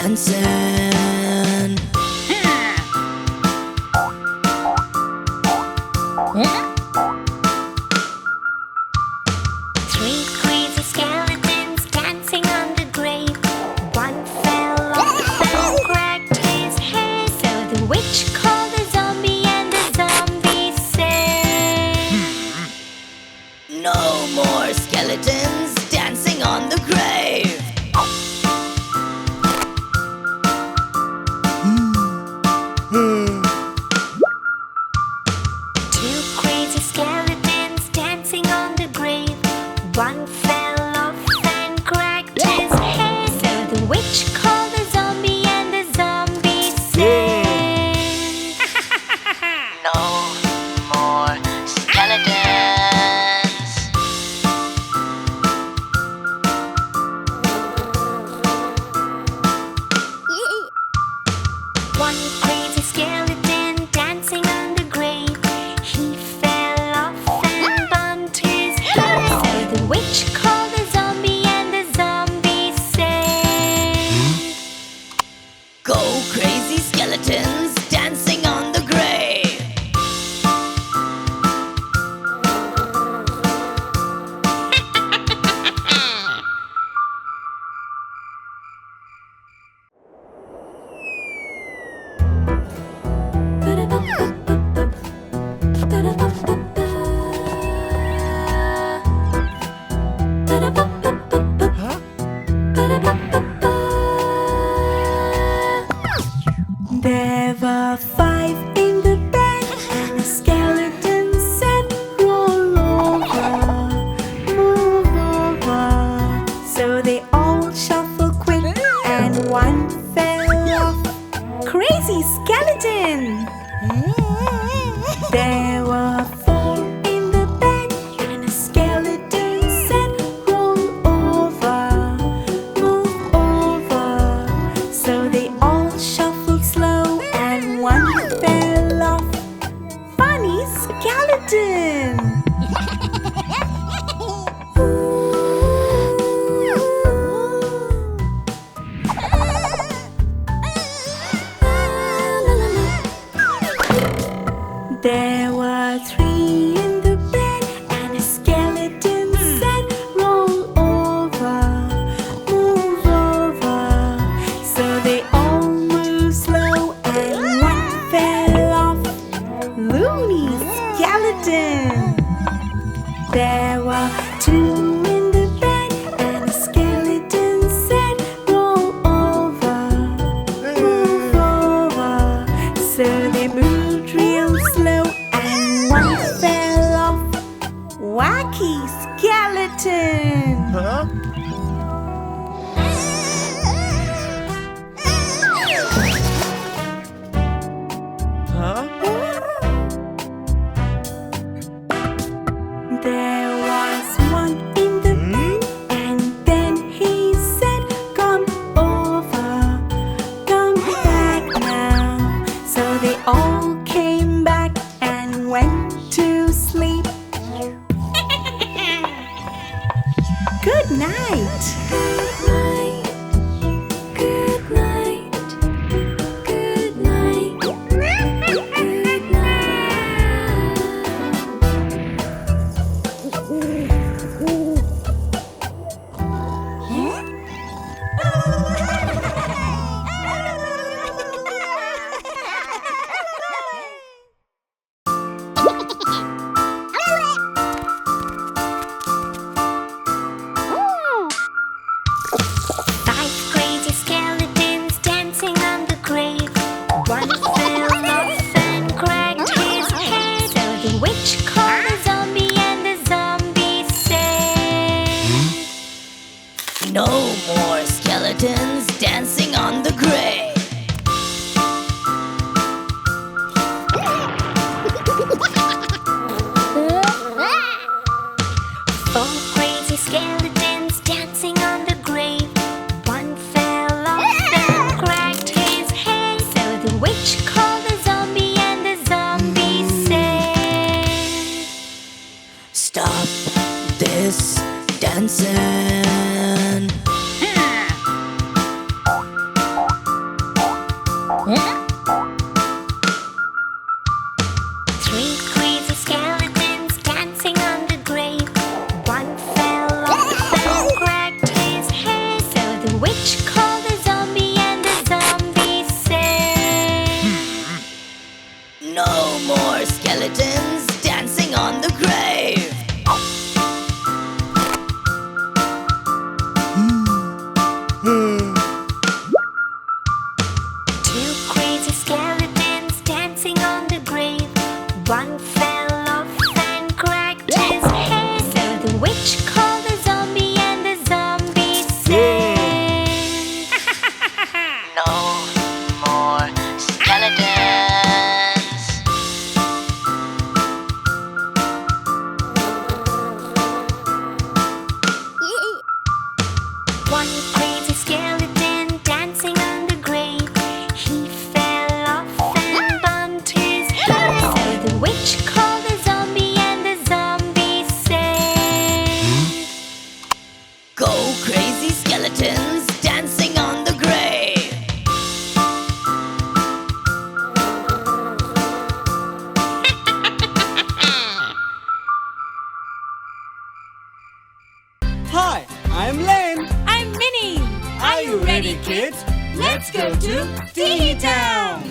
dancing. Three crazy skeletons dancing on the grave. One fell off and cracked his head, so the witch called the zombie and the zombie said, No more skeletons dancing on the grave. two crazy skeletons dancing on the grave. One fell off and cracked his head, so the witch called the zombie and the zombie said, No more skeletons. One crazy skeleton dancing on the grave. He fell off and bumped his head, so the witch called the zombie and the zombie said, Go crazy skeletons dancing on the grave. There were five in the bed, and a skeleton said, Roll over, move over. So they all shuffled quick, and one fell off. Crazy skeleton! There were four in the bed, and a skeleton said, Roll over, move over. So they all shuffled slow, and one fell off. Funny skeleton! There were three in the bed, and a skeleton said, Roll over, move over. So they all moved slow, and one fell off. Loony skeleton! There were two in the bed, and a skeleton said, Roll over, move over. So they moved real slow, and one fell off. Wacky skeleton! There was one in the bed, and then he said, Come over, come back now. So they all came back and went to sleep. Good night. Good night. Good night. Good night. Good night. Five crazy skeletons dancing on the grave. One fell off and cracked his head, so the witch called the zombie and the zombie said, No more skeletons dancing on the grave. Four crazy skeletons dancing on the grave. One fell off and cracked his head, so the witch called the zombie and the zombie said, Stop this dancing. skeletons dancing on the grave. Two crazy skeletons dancing on the grave. One fell off and cracked his head. So the witch called a zombie and the zombie said, No more skeletons. one crazy skeleton dancing on the grave. He fell off and bumped his head. So the witch called a zombie and the zombie said, Go crazy skeletons dancing on the grave. Hi, I'm Len. I'm Minnie. Are you ready, kids? Let's go to Teehee Town.